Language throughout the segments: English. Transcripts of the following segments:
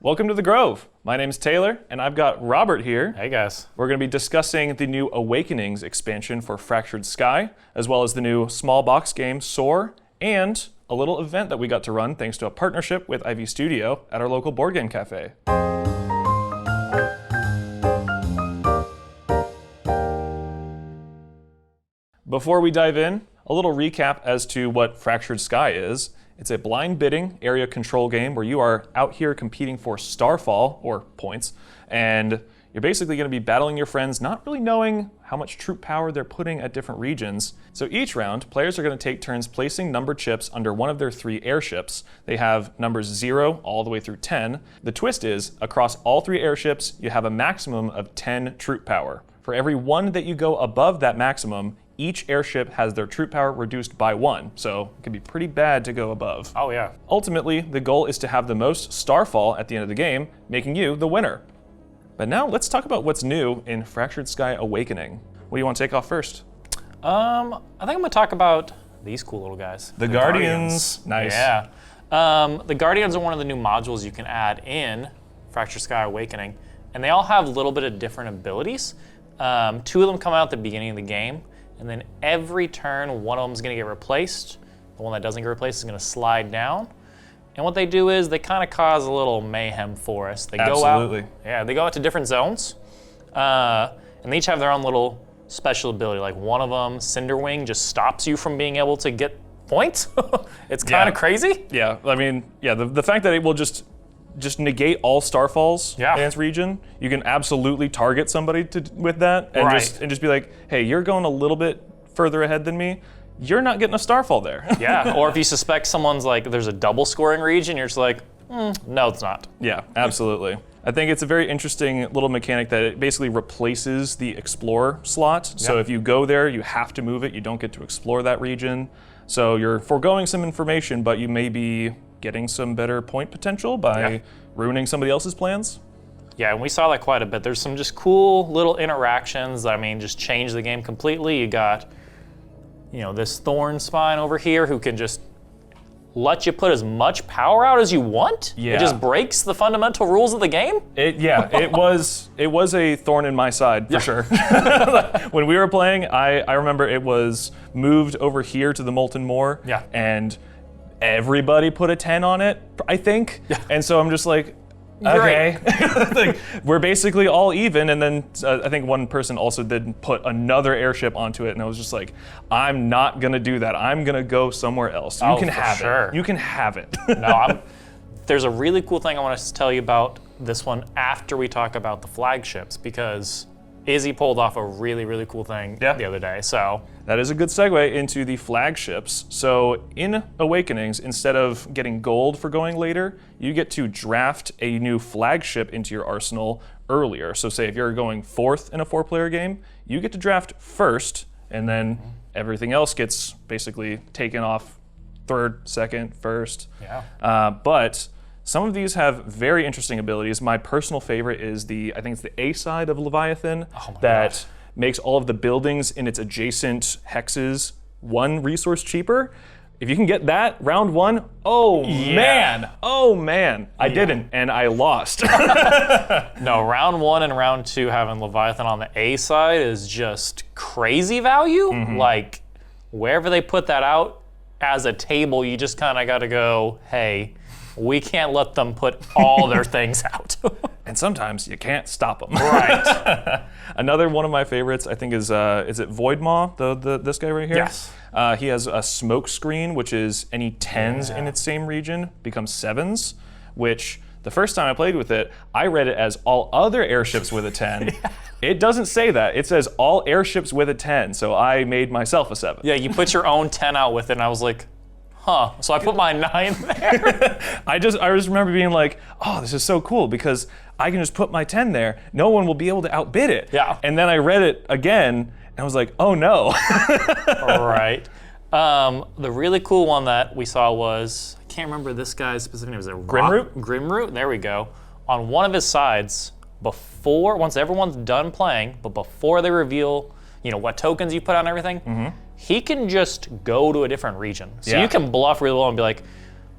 Welcome to the Grove. My name's Taylor, and I've got Robert here. Hey guys. We're going to be discussing the new Awakenings expansion for Fractured Sky, as well as the new small box game Soar, and a little event that we got to run thanks to a partnership with Ivy Studio at our local board game cafe. Before we dive in, a little recap as to what Fractured Sky is. It's a blind bidding area control game where you are out here competing for starfall, or points, and you're basically going to be battling your friends, not really knowing how much troop power they're putting at different regions. So each round, players are going to take turns placing numbered chips under one of their 3 airships. They have numbers 0 all the way through 10. The twist is, across all 3 airships, you have a maximum of 10 troop power. For every 1 that you go above that maximum, each airship has their troop power reduced by 1, so it can be pretty bad to go above. Oh yeah. Ultimately, the goal is to have the most starfall at the end of the game, making you the winner. But now let's talk about what's new in Fractured Sky Awakening. What do you want to take off first? I think I'm gonna talk about these cool little guys. The Guardians. Nice. Yeah. The Guardians are one of the new modules you can add in Fractured Sky Awakening, and they all have a little bit of different abilities. 2 of them come out at the beginning of the game, and then every turn, one of them is going to get replaced. The one that doesn't get replaced is going to slide down. And what they do is they kind of cause a little mayhem for us. They Absolutely. go out, yeah, they go out to different zones, and they each have their own little special ability. Like one of them, Cinderwing, just stops you from being able to get points. It's kind of crazy. Yeah, I mean, yeah, the fact that it will just negate all starfalls in its region. You can absolutely target somebody with that and just be like, hey, you're going a little bit further ahead than me. You're not getting a starfall there. Yeah, or if you suspect someone's like, there's a double scoring region, you're just like, no, it's not. Yeah, absolutely. I think it's a very interesting little mechanic that it basically replaces the Explorer slot. So if you go there, you have to move it. You don't get to explore that region. So you're foregoing some information, but you may be getting some better point potential by ruining somebody else's plans. Yeah, and we saw that quite a bit. There's some just cool little interactions that, I mean, just change the game completely. You got, you know, this Thorn Spine over here who can just let you put as much power out as you want. Yeah. It just breaks the fundamental rules of the game. It was a thorn in my side for sure. When we were playing, I remember it was moved over here to the Molten Moor, and everybody put a 10 on it, I think. Yeah. And so I'm just like, okay. Like, we're basically all even, and then I think one person also did put another airship onto it, and I was just like, I'm not gonna do that. I'm gonna go somewhere else. You can have it. You can have it. No, there's a really cool thing I want to tell you about this one after we talk about the flagships, because Izzy pulled off a really, really cool thing the other day, so. That is a good segue into the flagships. So in Awakenings, instead of getting gold for going later, you get to draft a new flagship into your arsenal earlier. So say if you're going 4th in a 4-player game, you get to draft 1st, and then everything else gets basically taken off 3rd, 2nd, 1st. Yeah. But some of these have very interesting abilities. My personal favorite is I think it's the A side of Leviathan that makes all of the buildings in its adjacent hexes 1 resource cheaper. If you can get that round 1, man, I didn't, and I lost. No, round 1 and round 2 having Leviathan on the A side is just crazy value. Like wherever they put that out as a table, you just kind of got to go, hey, we can't let them put all their things out. And sometimes you can't stop them. Right. Another one of my favorites, I think, is it Voidmaw, this guy right here? Yes. He has a smoke screen, which is any 10s in its same region becomes 7s, which the first time I played with it, I read it as all other airships with a 10. It doesn't say that. It says all airships with a 10, so I made myself a 7. Yeah, you put your own 10 out with it, and I was like, so I put my 9 there. I just remember being like, oh, this is so cool because I can just put my 10 there. No one will be able to outbid it. Yeah. And then I read it again, and I was like, oh no. Right. The really cool one that we saw was, I can't remember this guy's specific name. Was it Grimroot? Grimroot, there we go. On one of his sides, once everyone's done playing, but before they reveal, what tokens you put on everything, he can just go to a different region. So you can bluff really well and be like,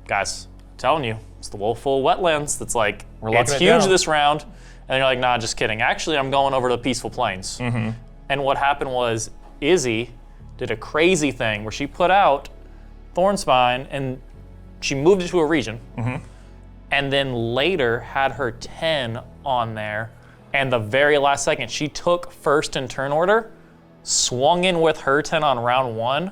guys, telling you, it's the Wolf-Full Wetlands that's like, locking it's it huge down. this round. And you're like, nah, just kidding. Actually, I'm going over to the Peaceful Plains. And what happened was Izzy did a crazy thing where she put out Thornspine and she moved it to a region. And then later had her 10 on there. And the very last second, she took first in turn order, swung in with her 10 on round 1,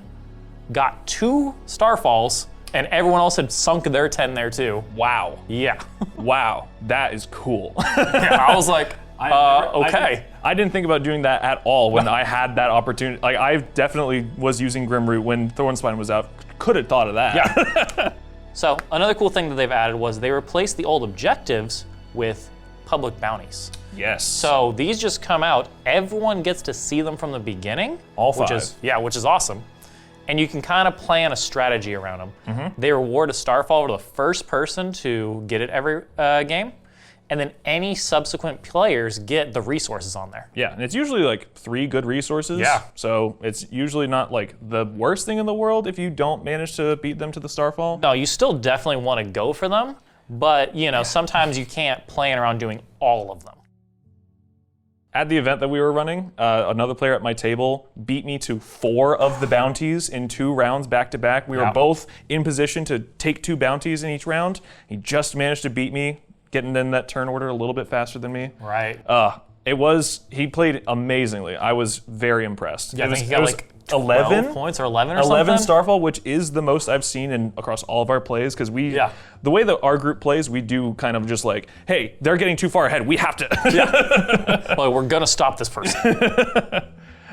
got 2 Starfalls, and everyone else had sunk their 10 there too. Wow. Yeah. Wow. That is cool. I was like, okay. I didn't think about doing that at all when I had that opportunity. Like, I definitely was using Grimroot when Thornspine was out. Could have thought of that. Yeah. So another cool thing that they've added was they replaced the old objectives with public bounties. Yes. So these just come out. Everyone gets to see them from the beginning. All which 5. which is awesome. And you can kind of plan a strategy around them. They reward a Starfall to the first person to get it every game. And then any subsequent players get the resources on there. Yeah, and it's usually like 3 good resources. Yeah. So it's usually not like the worst thing in the world if you don't manage to beat them to the Starfall. No, you still definitely want to go for them, but sometimes you can't plan around doing all of them. At the event that we were running, another player at my table beat me to 4 of the bounties in 2 rounds back to back. We were both in position to take 2 bounties in each round. He just managed to beat me, getting in that turn order a little bit faster than me. Right. He played amazingly. I was very impressed. Yeah, I think he got like 11 points or 11 or 11 something. Starfall, which is the most I've seen across all of our plays, because the way that our group plays, we do kind of just like, hey, they're getting too far ahead, we have to. Well, we're gonna stop this person.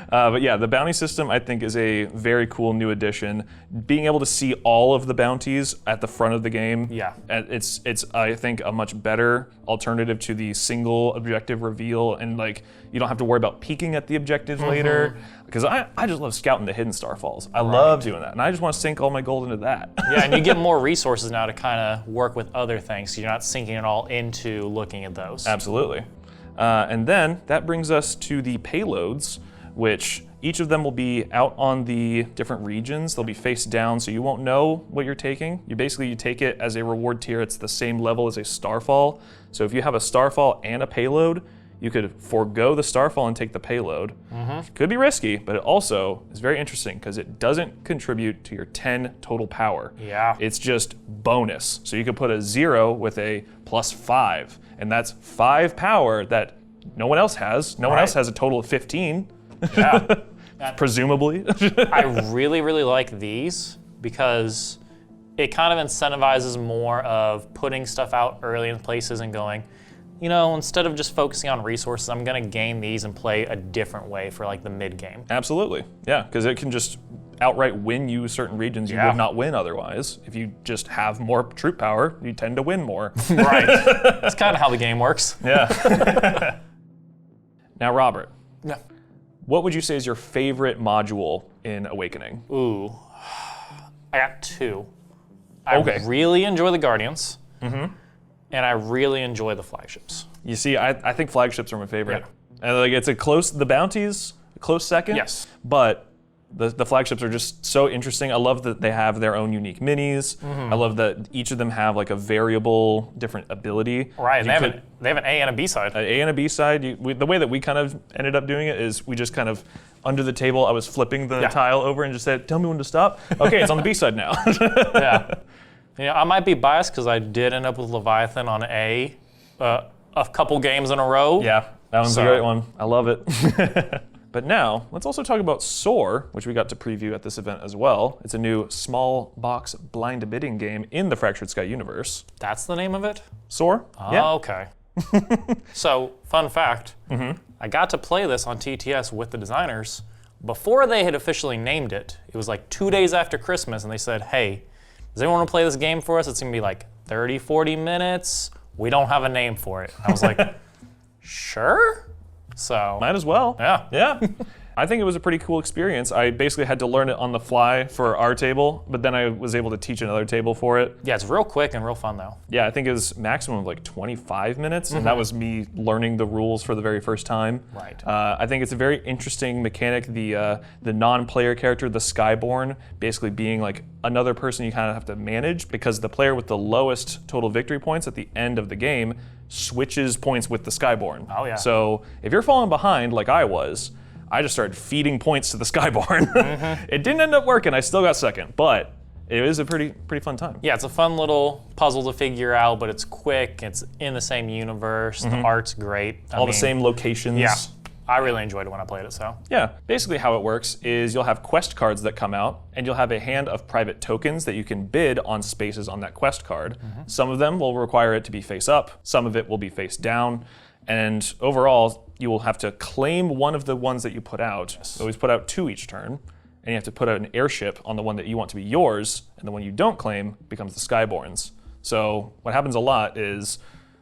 But yeah, the bounty system I think is a very cool new addition. Being able to see all of the bounties at the front of the game, it's I think a much better alternative to the single objective reveal, and like you don't have to worry about peeking at the objectives later. Because I just love scouting the hidden Starfalls. I love doing that, and I just want to sink all my gold into that. Yeah, and you get more resources now to kind of work with other things, so you're not sinking it all into looking at those. Absolutely. And then that brings us to the payloads, which each of them will be out on the different regions. They'll be face down, so you won't know what you're taking. You take it as a reward tier. It's the same level as a Starfall. So if you have a Starfall and a payload, you could forego the Starfall and take the payload. Could be risky, but it also is very interesting because it doesn't contribute to your 10 total power. Yeah. It's just bonus. So you could put a 0 with a +5, and that's 5 power that no one else has. No one else has a total of 15. Yeah. Presumably. I really, really like these because it kind of incentivizes more of putting stuff out early in places and going, instead of just focusing on resources, I'm going to gain these and play a different way for like the mid game. Absolutely. Yeah, because it can just outright win you certain regions you would not win otherwise. If you just have more troop power, you tend to win more. Right. That's kind of how the game works. Yeah. Now, Robert. Yeah. What would you say is your favorite module in Awakening? Ooh, I got 2. I really enjoy the Guardians, and I really enjoy the flagships. You see, I think flagships are my favorite. Yeah. And like it's the bounties, a close second. Yes. But the flagships are just so interesting. I love that they have their own unique minis. I love that each of them have like a variable different ability. Right, they have an A and a B side. An A and a B side. The way that we kind of ended up doing it is we just kind of, under the table, I was flipping the tile over and just said, tell me when to stop. Okay, it's on the B side now. Yeah. I might be biased because I did end up with Leviathan on A a couple games in a row. Yeah, that one's a great one. I love it. But now, let's also talk about Soar, which we got to preview at this event as well. It's a new small box blind bidding game in the Fractured Sky universe. That's the name of it? Soar? Oh, okay. So, fun fact, I got to play this on TTS with the designers before they had officially named it. It was like 2 days after Christmas, and they said, hey, does anyone want to play this game for us? It's going to be like 30, 40 minutes. We don't have a name for it. I was like, sure? So might as well. Yeah. I think it was a pretty cool experience. I basically had to learn it on the fly for our table, but then I was able to teach another table for it. Yeah, it's real quick and real fun though. Yeah, I think it was maximum of like 25 minutes, and that was me learning the rules for the very first time. Right. I think it's a very interesting mechanic, the non-player character, the Skyborn, basically being like another person you kind of have to manage, because the player with the lowest total victory points at the end of the game switches points with the Skyborn. Oh yeah. So if you're falling behind like I was, I just started feeding points to the Skyborn. It didn't end up working, I still got second, but it was a pretty fun time. Yeah, it's a fun little puzzle to figure out, but it's quick, it's in the same universe, the art's great. All the same locations. Yeah, I really enjoyed it when I played it, so. Yeah, basically how it works is you'll have quest cards that come out, and you'll have a hand of private tokens that you can bid on spaces on that quest card. Some of them will require it to be face up, some of it will be face down, and overall, you will have to claim one of the ones that you put out. You always put out 2 each turn, and you have to put out an airship on the one that you want to be yours, and the one you don't claim becomes the Skyborns. So what happens a lot is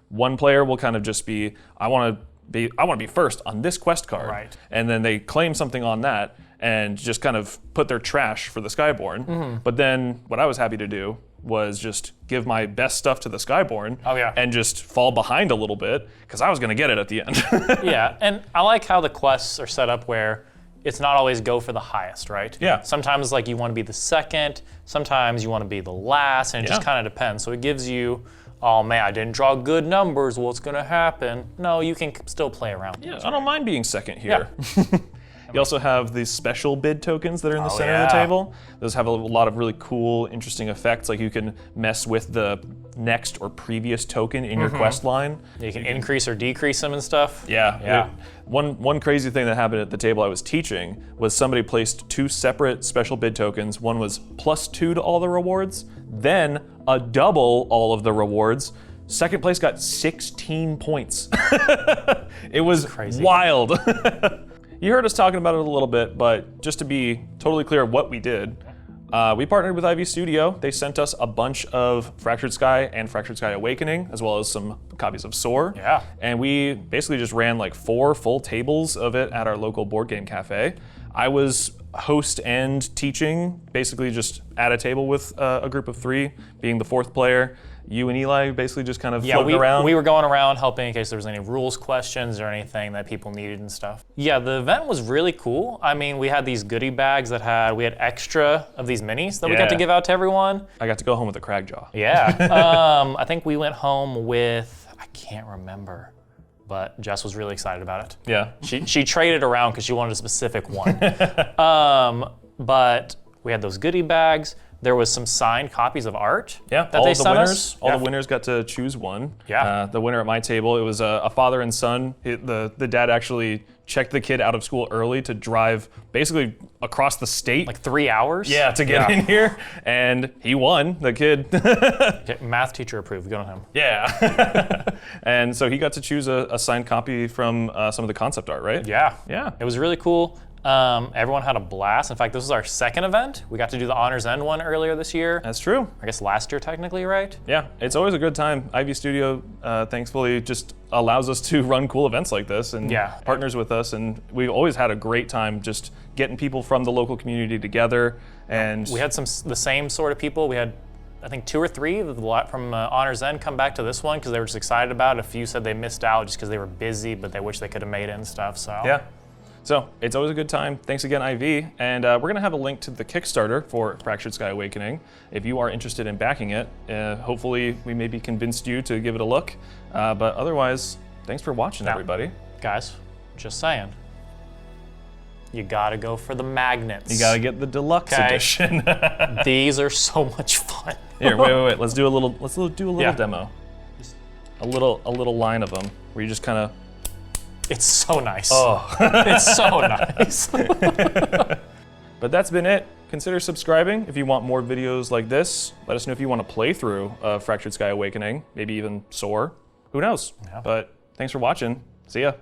one player will kind of just be, I want to be first on this quest card. Right. And then they claim something on that and just kind of put their trash for the Skyborn. But then what I was happy to do was just give my best stuff to the Skyborn and just fall behind a little bit, because I was going to get it at the end. Yeah, and I like how the quests are set up where it's not always go for the highest, right? Yeah. Sometimes like you want to be the second, sometimes you want to be the last, and it just kind of depends. So it gives you, oh man, I didn't draw good numbers, what's gonna happen? No, you can still play around. Yeah, I don't mind being second here. You also have these special bid tokens that are in the center of the table. Those have a lot of really cool, interesting effects. Like you can mess with the next or previous token in your quest line. You can increase or decrease them and stuff. Yeah. One crazy thing that happened at the table I was teaching was somebody placed 2 separate special bid tokens. One was +2 to all the rewards, then a double all of the rewards. Second place got 16 points. It was crazy. Wild. You heard us talking about it a little bit, but just to be totally clear what we did, we partnered with IV Studio. They sent us a bunch of Fractured Sky and Fractured Sky Awakening, as well as some copies of Soar. Yeah. And we basically just ran like 4 full tables of it at our local board game cafe. I was host and teaching, basically just at a table with a group of 3, being the 4th player. You and Eli basically just kind of floating around. We were going around helping in case there was any rules questions or anything that people needed and stuff. Yeah, the event was really cool. I mean, we had these goodie bags we had extra of these minis that we got to give out to everyone. I got to go home with a crag jaw. Yeah. I think we went home with, I can't remember, but Jess was really excited about it. Yeah. She traded around because she wanted a specific one. But we had those goodie bags. There was some signed copies of art that they sent us. All the winners got to choose one. Yeah. The winner at my table, it was a father and son. The dad actually checked the kid out of school early to drive basically across the state. Like 3 hours? Yeah, to get in here. And he won, the kid. Math teacher approved, good on him. Yeah. And so he got to choose a signed copy from some of the concept art, right? Yeah. Yeah. It was really cool. Everyone had a blast. In fact, this was our 2nd event. We got to do the Honors End one earlier this year. That's true. I guess last year technically, right? Yeah, it's always a good time. IV Studio, thankfully, just allows us to run cool events like this and partners with us. And we've always had a great time just getting people from the local community together. And we had the same sort of people. We had, I think, 2 or 3 from Honors End come back to this one because they were just excited about it. A few said they missed out just because they were busy, but they wish they could have made it and stuff. So yeah. So it's always a good time. Thanks again, IV. And we're going to have a link to the Kickstarter for Fractured Sky Awakening. If you are interested in backing it, hopefully we maybe convinced you to give it a look. But otherwise, thanks for watching, everybody. Guys, just saying. You gotta go for the magnets. You gotta get the deluxe edition. These are so much fun. Here, wait. Let's do a little demo. Just a little line of them where you just kind of. It's so nice. Oh. It's so nice. But that's been it. Consider subscribing if you want more videos like this. Let us know if you want to play through Fractured Sky Awakening, maybe even Soar. Who knows? Yeah. But thanks for watching. See ya.